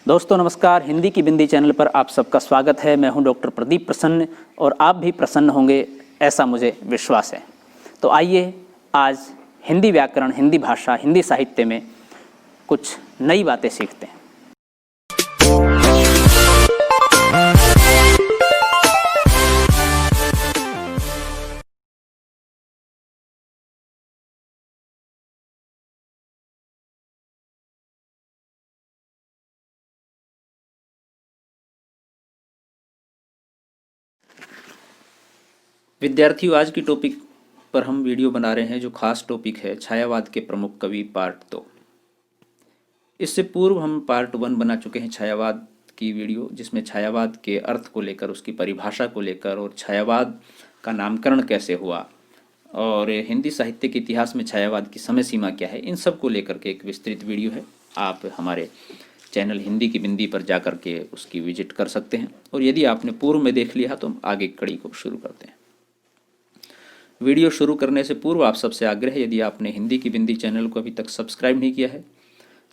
दोस्तों नमस्कार, हिंदी की बिंदी चैनल पर आप सबका स्वागत है। मैं हूं डॉक्टर प्रदीप प्रसन्न और आप भी प्रसन्न होंगे ऐसा मुझे विश्वास है। तो आइए आज हिंदी व्याकरण, हिंदी भाषा, हिंदी साहित्य में कुछ नई बातें सीखते हैं। विद्यार्थियों, आज की टॉपिक पर हम वीडियो बना रहे हैं जो खास टॉपिक है छायावाद के प्रमुख कवि पार्ट 2। इससे पूर्व हम पार्ट 1 बना चुके हैं छायावाद की वीडियो, जिसमें छायावाद के अर्थ को लेकर, उसकी परिभाषा को लेकर और छायावाद का नामकरण कैसे हुआ और हिंदी साहित्य के इतिहास में छायावाद की समय सीमा क्या है, इन सब को लेकर के एक विस्तृत वीडियो है। आप हमारे चैनल हिंदी की बिंदी पर जा कर के उसकी विजिट कर सकते हैं और यदि आपने पूर्व में देख लिया तो हम आगे कड़ी को शुरू करते हैं। वीडियो शुरू करने से पूर्व आप सबसे आग्रह है, यदि आपने हिंदी की बिंदी चैनल को अभी तक सब्सक्राइब नहीं किया है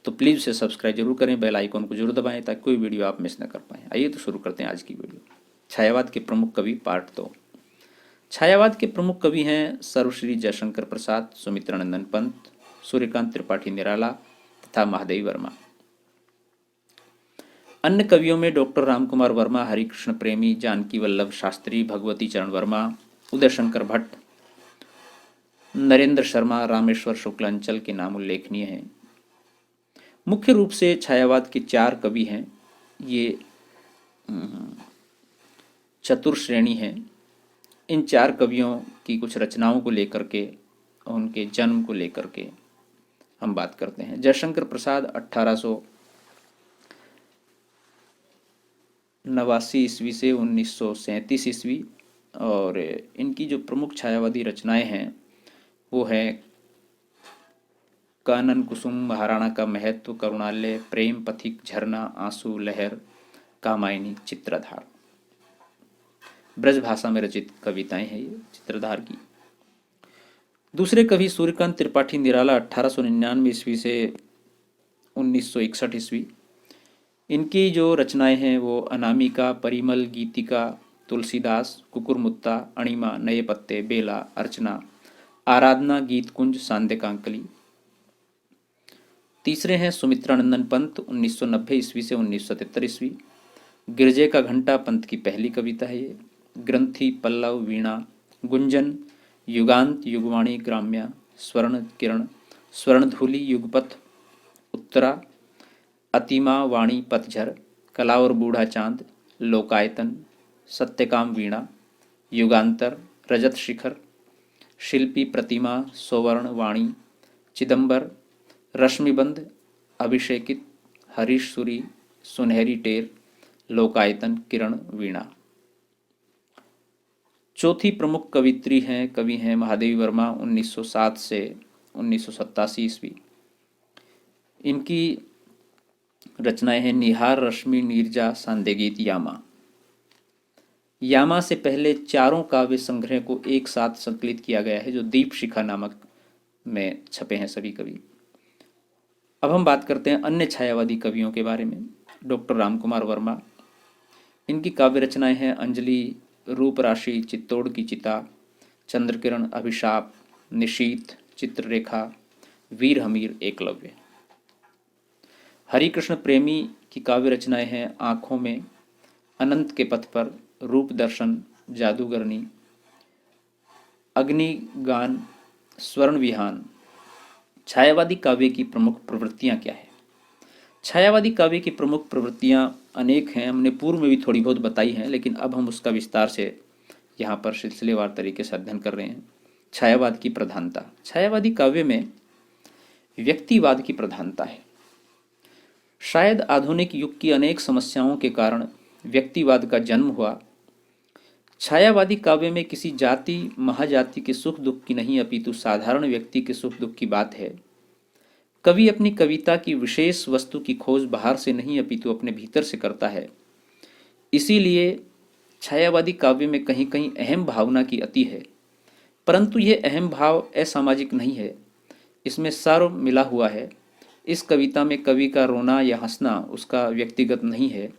तो प्लीज़ उसे सब्सक्राइब जरूर करें, बेल आइकॉन को जरूर दबाएं ताकि कोई वीडियो आप मिस न कर पाएँ। आइए तो शुरू करते हैं आज की वीडियो। छायावाद के प्रमुख कवि पार्ट 2। छायावाद के प्रमुख कवि हैं सर्वश्री जयशंकर प्रसाद, सुमित्रानंदन पंत, सूर्यकांत त्रिपाठी निराला तथा महादेवी वर्मा। अन्य कवियों में डॉक्टर रामकुमार वर्मा, हरिकृष्ण प्रेमी, जानकी वल्लभ शास्त्री, भगवती चरण वर्मा, उदय शंकर भट्ट, नरेंद्र शर्मा, रामेश्वर शुक्लांचल के नाम उल्लेखनीय हैं। मुख्य रूप से छायावाद के 4 कवि हैं। ये चतुर श्रेणी है। इन 4 कवियों की कुछ रचनाओं को लेकर के, उनके जन्म को लेकर के हम बात करते हैं। जयशंकर प्रसाद 1889 ईस्वी से 1937 ईस्वी, और इनकी जो प्रमुख छायावादी रचनाएं हैं वो है कानन कुसुम, महाराणा का महत्व, करुणालय, प्रेम पथिक, झरना, आंसू, लहर, कामायनी, चित्रधार। ब्रज भाषा में रचित कविताएं हैं ये चित्रधार की। दूसरे कवि सूर्यकांत त्रिपाठी निराला 1899 ईस्वी से 1961 ईस्वी। इनकी जो रचनाएं हैं वो अनामिका, परिमल, गीतिका, तुलसीदास, कुकुरमुत्ता, अणिमा, नए पत्ते, बेला, अर्चना, आराधना, गीत कुंज, सांध्यकांकली। तीसरे हैं सुमित्रानंदन पंत 1990 ईस्वी से 1973 ईस्वी। गिरजे का घंटा पंत की पहली कविता है ये। ग्रंथि, पल्लव, वीणा, गुंजन, युगांत, युगवाणी, ग्राम्या, स्वर्ण किरण, स्वर्णधूलि, युगपथ, उत्तरा, अतिमा, वाणी, पतझर, कला और बूढ़ा चांद, लोकायतन, सत्यकाम, वीणा, युगांतर, रजत शिखर, शिल्पी, प्रतिमा, सोवर्ण, वाणी, चिदंबर, रश्मिबंध, अभिषेकित, हरीश सुरी, सुनहरी टेर, लोकायतन, किरण, वीणा। चौथी प्रमुख कवि हैं महादेवी वर्मा 1907 से 1987 ईस्वी। इनकी रचनाएं हैं निहार, रश्मि, नीरजा, सांध्यगीत, यामा। यामा से पहले 4 काव्य संग्रह को एक साथ संकलित किया गया है जो दीप शिखा नामक में छपे हैं सभी कवि। अब हम बात करते हैं अन्य छायावादी कवियों के बारे में। डॉक्टर रामकुमार वर्मा, इनकी काव्य रचनाएं हैं अंजलि, रूप राशि, चित्तौड़ की चिता, चंद्रकिरण, अभिशाप, निशीत, चित्ररेखा, वीर हमीर, एकलव्य। हरिकृष्ण प्रेमी की काव्य रचनाएं हैं आंखों में, अनंत के पथ पर, रूप दर्शन, जादूगरनी, अग्निगान, स्वर्ण विहान। छायावादी काव्य की प्रमुख प्रवृत्तियां क्या है? छायावादी काव्य की प्रमुख प्रवृत्तियां अनेक हैं। हमने पूर्व में भी थोड़ी बहुत बताई हैं, लेकिन अब हम उसका विस्तार से यहाँ पर सिलसिलेवार तरीके से अध्ययन कर रहे हैं। छायावाद की प्रधानता। छायावादी काव्य में व्यक्तिवाद की प्रधानता है। शायद आधुनिक युग की अनेक समस्याओं के कारण व्यक्तिवाद का जन्म हुआ। छायावादी काव्य में किसी जाति, महाजाति के सुख दुख की नहीं अपितु साधारण व्यक्ति के सुख दुख की बात है। कवि अपनी कविता की विशेष वस्तु की खोज बाहर से नहीं अपितु अपने भीतर से करता है। इसीलिए छायावादी काव्य में कहीं कहीं अहम भावना की अति है, परंतु यह अहम भाव असामाजिक नहीं है। इसमें सर्व मिला हुआ है। इस कविता में कवि का रोना या हंसना उसका व्यक्तिगत नहीं है,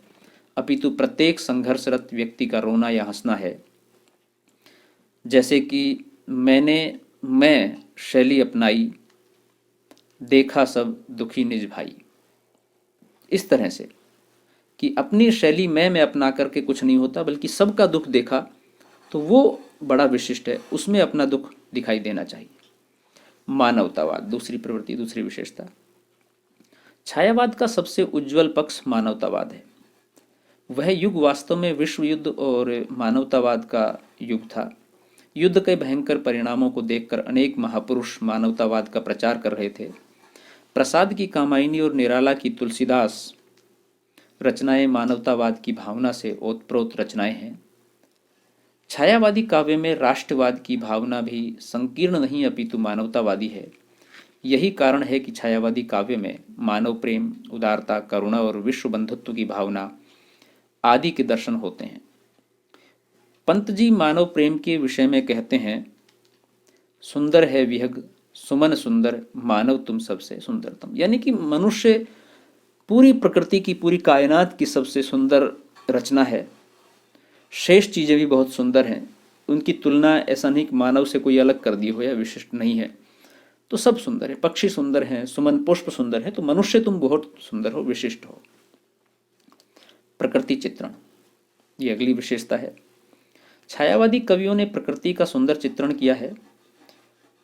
अपितु प्रत्येक संघर्षरत व्यक्ति का रोना या हंसना है। जैसे कि मैं शैली अपनाई, देखा सब दुखी निज भाई। इस तरह से कि अपनी शैली मैं अपना करके कुछ नहीं होता, बल्कि सबका दुख देखा तो वो बड़ा विशिष्ट है, उसमें अपना दुख दिखाई देना चाहिए। मानवतावाद, दूसरी प्रवृत्ति, दूसरी विशेषता। छायावाद का सबसे उज्जवल पक्ष मानवतावाद है। वह युग वास्तव में विश्व युद्ध और मानवतावाद का युग था। युद्ध के भयंकर परिणामों को देखकर अनेक महापुरुष मानवतावाद का प्रचार कर रहे थे। प्रसाद की कामायनी और निराला की तुलसीदास रचनाएं मानवतावाद की भावना से ओतप्रोत रचनाएं हैं। छायावादी काव्य में राष्ट्रवाद की भावना भी संकीर्ण नहीं अपितु मानवतावादी है। यही कारण है कि छायावादी काव्य में मानव प्रेम, उदारता, करुणा और विश्व बंधुत्व की भावना आदि के दर्शन होते हैं। पंत जी मानव प्रेम के विषय में कहते हैं, सुंदर है विहग सुमन सुंदर, मानव तुम सबसे सुंदरतम। यानी कि मनुष्य पूरी प्रकृति की, पूरी कायनात की सबसे सुंदर रचना है। शेष चीज़ें भी बहुत सुंदर हैं, उनकी तुलना ऐसा नहीं कि मानव से कोई अलग कर दी हो या विशिष्ट नहीं है। तो सब सुंदर है, पक्षी सुंदर हैं, सुमन पुष्प सुंदर है, तो मनुष्य तुम बहुत सुंदर हो, विशिष्ट हो। प्रकृति चित्रण, ये अगली विशेषता है। छायावादी कवियों ने प्रकृति का सुंदर चित्रण किया है।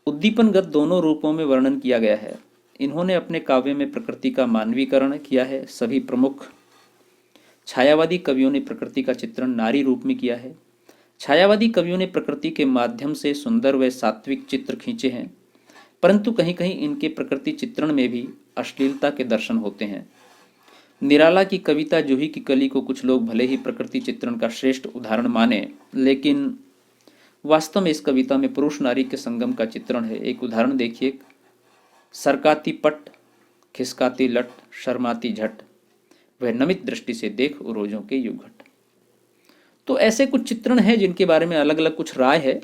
उद्दीपनगत दोनों रूपों में वर्णन किया गया है। इन्होंने अपने काव्य में प्रकृति का मानवीकरण किया है। सभी प्रमुख छायावादी कवियों ने प्रकृति का चित्रण नारी रूप में किया है। छायावादी कवियों ने प्रकृति के माध्यम से सुंदर व सात्विक चित्र खींचे हैं, परंतु कहीं कहीं इनके प्रकृति चित्रण में भी अश्लीलता के दर्शन होते हैं। निराला की कविता जूही की कली को कुछ लोग भले ही प्रकृति चित्रण का श्रेष्ठ उदाहरण माने, लेकिन वास्तव में इस कविता में पुरुष नारी के संगम का चित्रण है। एक उदाहरण देखिए, सरकाती पट, खिसकाती लट, शर्माती झट, वह नमित दृष्टि से देख उरोजों के युगघट। तो ऐसे कुछ चित्रण हैं जिनके बारे में अलग अलग कुछ राय है,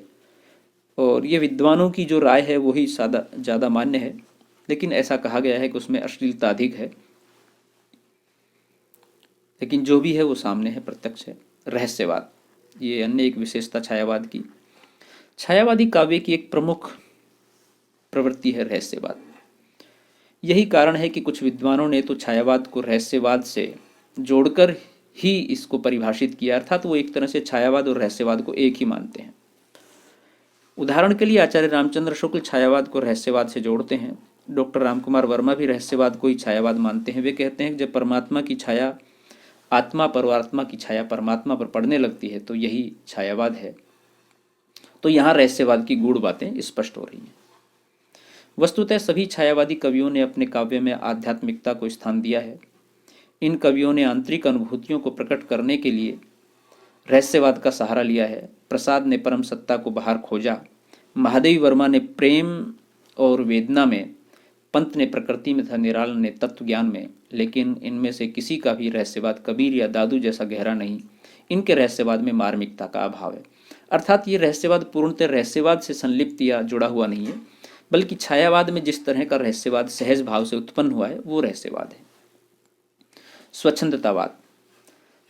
और ये विद्वानों की जो राय है वही ज़्यादा मान्य है, लेकिन ऐसा कहा गया है कि उसमें अश्लीलता अधिक है। लेकिन जो भी है वो सामने है, प्रत्यक्ष है। रहस्यवाद, ये अन्य एक विशेषता छायावाद की। छायावादी काव्य की एक प्रमुख प्रवृत्ति है रहस्यवाद। यही कारण है कि कुछ विद्वानों ने तो छायावाद को रहस्यवाद से जोड़कर ही इसको परिभाषित किया, अर्थात वो एक तरह से छायावाद और रहस्यवाद को एक ही मानते हैं। उदाहरण के लिए आचार्य रामचंद्र शुक्ल छायावाद को रहस्यवाद से जोड़ते हैं। डॉक्टर रामकुमार वर्मा भी रहस्यवाद को ही छायावाद मानते हैं। वे कहते हैं कि जब परमात्मा की छाया आत्मा पर और आत्मा की छाया परमात्मा पर पड़ने लगती है तो यही छायावाद है। तो यहाँ रहस्यवाद की गूढ़ बातें स्पष्ट हो रही हैं। वस्तुतः सभी छायावादी कवियों ने अपने काव्य में आध्यात्मिकता को स्थान दिया है। इन कवियों ने आंतरिक अनुभूतियों को प्रकट करने के लिए रहस्यवाद का सहारा लिया है। प्रसाद ने परम सत्ता को बाहर खोजा, महादेवी वर्मा ने प्रेम और वेदना में, पंत ने प्रकृति में तथा निराला ने तत्व ज्ञान में। लेकिन इनमें से किसी का भी रहस्यवाद कबीर या दादू जैसा गहरा नहीं। इनके रहस्यवाद में मार्मिकता का अभाव है। अर्थात ये रहस्यवाद पूर्णतः रहस्यवाद से संलिप्त या जुड़ा हुआ नहीं है, बल्कि छायावाद में जिस तरह का रहस्यवाद सहज भाव से उत्पन्न हुआ है वो रहस्यवाद है। स्वच्छंदतावाद,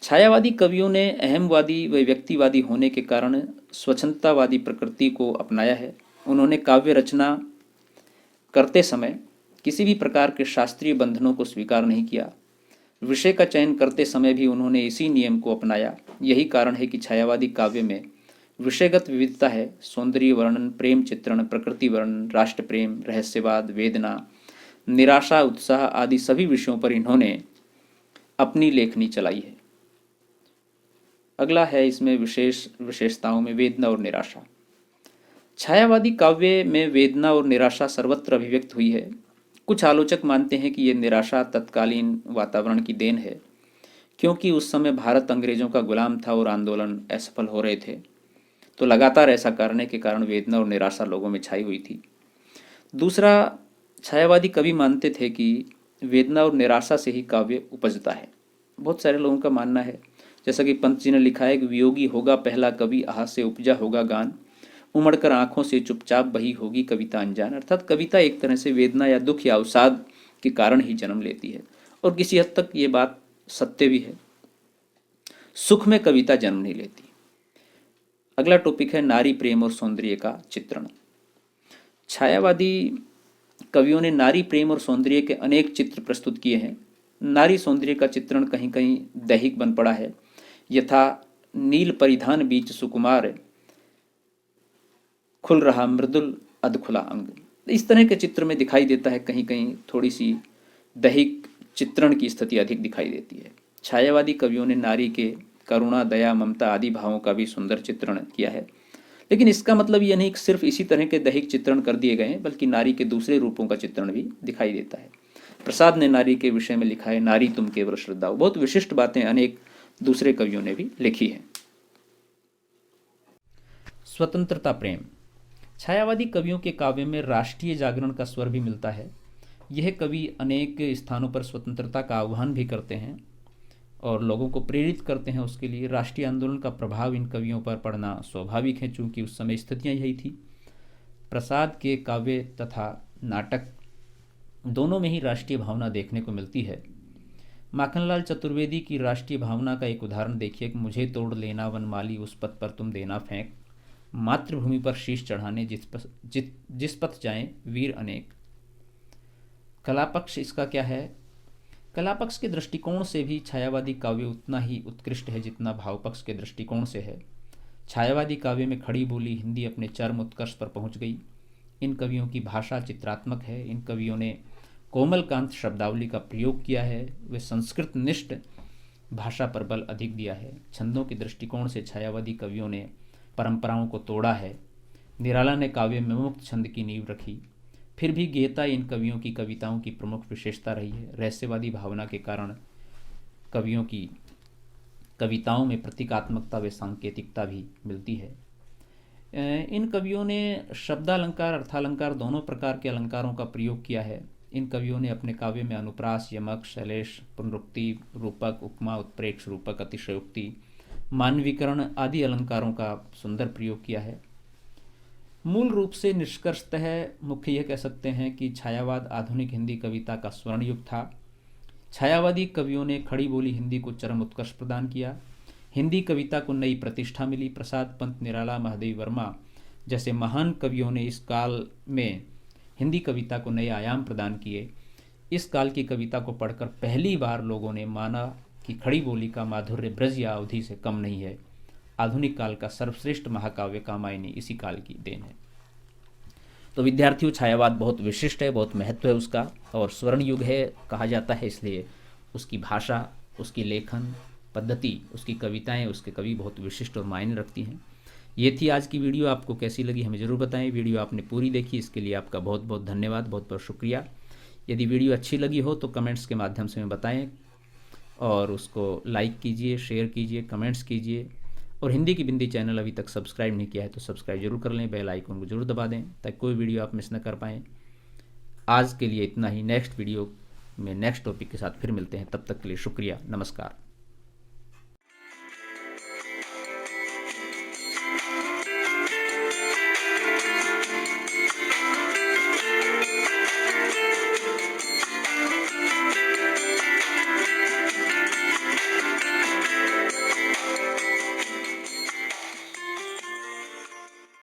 छायावादी कवियों ने अहमवादी व व्यक्तिवादी होने के कारण स्वच्छंदतावादी प्रकृति को अपनाया है। उन्होंने काव्य रचना करते समय किसी भी प्रकार के शास्त्रीय बंधनों को स्वीकार नहीं किया। विषय का चयन करते समय भी उन्होंने इसी नियम को अपनाया। यही कारण है कि छायावादी काव्य में विषयगत विविधता है। सौंदर्य वर्णन, प्रेम चित्रण, प्रकृति वर्णन, राष्ट्र प्रेम, रहस्यवाद, वेदना, निराशा, उत्साह आदि सभी विषयों पर इन्होंने अपनी लेखनी चलाई है। अगला है इसमें विशेषताओं में वेदना और निराशा। छायावादी काव्य में वेदना और निराशा सर्वत्र अभिव्यक्त हुई है। कुछ आलोचक मानते हैं कि यह निराशा तत्कालीन वातावरण की देन है, क्योंकि उस समय भारत अंग्रेजों का गुलाम था और आंदोलन असफल हो रहे थे, तो लगातार ऐसा करने के कारण वेदना और निराशा लोगों में छाई हुई थी। दूसरा, छायावादी कवि मानते थे कि वेदना और निराशा से ही काव्य उपजता है। बहुत सारे लोगों का मानना है, जैसा कि पंत जी ने लिखा है कि वियोगी होगा पहला कवि, आह से उपजा होगा गान, उमड़कर आंखों से चुपचाप बही होगी कविता अनजान। अर्थात कविता एक तरह से वेदना या दुख या अवसाद के कारण ही जन्म लेती है, और किसी हद तक ये बात सत्य भी है। सुख में कविता जन्म नहीं लेती। अगला टॉपिक है नारी प्रेम और सौंदर्य का चित्रण। छायावादी कवियों ने नारी प्रेम और सौंदर्य के अनेक चित्र प्रस्तुत किए हैं। नारी सौंदर्य का चित्रण कहीं कहीं दैहिक बन पड़ा है, यथा नील परिधान बीच सुकुमार खुल रहा मृदुल अधखुला अंग। इस तरह के चित्र में दिखाई देता है, कहीं कहीं थोड़ी सी दैहिक चित्रण की स्थिति अधिक दिखाई देती है। छायावादी कवियों ने नारी के करुणा, दया, ममता आदि भावों का भी सुंदर चित्रण किया है, लेकिन इसका मतलब यह नहीं कि सिर्फ इसी तरह के दैहिक चित्रण कर दिए गए हैं, बल्कि नारी के दूसरे रूपों का चित्रण भी दिखाई देता है। प्रसाद ने नारी के विषय में लिखा है, नारी तुम केवल श्रद्धा हो। बहुत विशिष्ट बातें अनेक दूसरे कवियों ने भी लिखी हैं। स्वतंत्रता प्रेम। छायावादी कवियों के काव्य में राष्ट्रीय जागरण का स्वर भी मिलता है। यह कवि अनेक स्थानों पर स्वतंत्रता का आह्वान भी करते हैं और लोगों को प्रेरित करते हैं उसके लिए। राष्ट्रीय आंदोलन का प्रभाव इन कवियों पर पड़ना स्वाभाविक है, चूंकि उस समय स्थितियां यही थी। प्रसाद के काव्य तथा नाटक दोनों में ही राष्ट्रीय भावना देखने को मिलती है। माखनलाल चतुर्वेदी की राष्ट्रीय भावना का एक उदाहरण देखिए कि मुझे तोड़ लेना वनमाली, उस पथ पर तुम देना फेंक, मातृभूमि पर शीश चढ़ाने जिस पथ जाएं वीर अनेक। कलापक्ष इसका क्या है? कलापक्ष के दृष्टिकोण से भी छायावादी काव्य उतना ही उत्कृष्ट है जितना भावपक्ष के दृष्टिकोण से है। छायावादी काव्य में खड़ी बोली हिंदी अपने चरम उत्कर्ष पर पहुंच गई। इन कवियों की भाषा चित्रात्मक है। इन कवियों ने कोमलकांत शब्दावली का प्रयोग किया है। वे संस्कृत निष्ठ भाषा पर बल अधिक दिया है। छंदों के दृष्टिकोण से छायावादी कवियों ने परंपराओं को तोड़ा है। निराला ने काव्य में मुक्त छंद की नींव रखी। फिर भी गेयता इन कवियों की कविताओं की प्रमुख विशेषता रही है। रहस्यवादी भावना के कारण कवियों की कविताओं में प्रतीकात्मकता व सांकेतिकता भी मिलती है। इन कवियों ने शब्दालंकार, अर्थालंकार दोनों प्रकार के अलंकारों का प्रयोग किया है। इन कवियों ने अपने काव्य में अनुप्रास, यमक, शैलेश, पुनरुक्ति, रूपक, उपमा, उत्प्रेक्ष, रूपक, अतिशयोक्ति, मानवीकरण आदि अलंकारों का सुंदर प्रयोग किया है। मूल रूप से निष्कर्षतः मुख्य यह कह सकते हैं कि छायावाद आधुनिक हिंदी कविता का स्वर्ण युग था। छायावादी कवियों ने खड़ी बोली हिंदी को चरम उत्कर्ष प्रदान किया। हिंदी कविता को नई प्रतिष्ठा मिली। प्रसाद, पंत, निराला, महादेवी वर्मा जैसे महान कवियों ने इस काल में हिंदी कविता को नए आयाम प्रदान किए। इस काल की कविता को पढ़कर पहली बार लोगों ने माना कि खड़ी बोली का माधुर्य ब्रज या अवधि से कम नहीं है। आधुनिक काल का सर्वश्रेष्ठ महाकाव्य कामायनी इसी काल की देन है। तो विद्यार्थियों, छायावाद बहुत विशिष्ट है, बहुत महत्व है उसका, और स्वर्ण युग है कहा जाता है, इसलिए उसकी भाषा, उसकी लेखन पद्धति, उसकी कविताएं, उसके कवि बहुत विशिष्ट और मायने रखती हैं। ये थी आज की वीडियो। आपको कैसी लगी हमें ज़रूर बताएं। वीडियो आपने पूरी देखी, इसके लिए आपका बहुत बहुत धन्यवाद, बहुत बहुत शुक्रिया। यदि वीडियो अच्छी लगी हो तो कमेंट्स के माध्यम से हमें बताएं और उसको लाइक कीजिए, शेयर कीजिए, कमेंट्स कीजिए। और हिंदी की बिंदी चैनल अभी तक सब्सक्राइब नहीं किया है तो सब्सक्राइब जरूर कर लें, बेल आइकन को जरूर दबा दें ताकि कोई वीडियो आप मिस न कर पाएँ। आज के लिए इतना ही। नेक्स्ट वीडियो में नेक्स्ट टॉपिक के साथ फिर मिलते हैं। तब तक के लिए शुक्रिया, नमस्कार।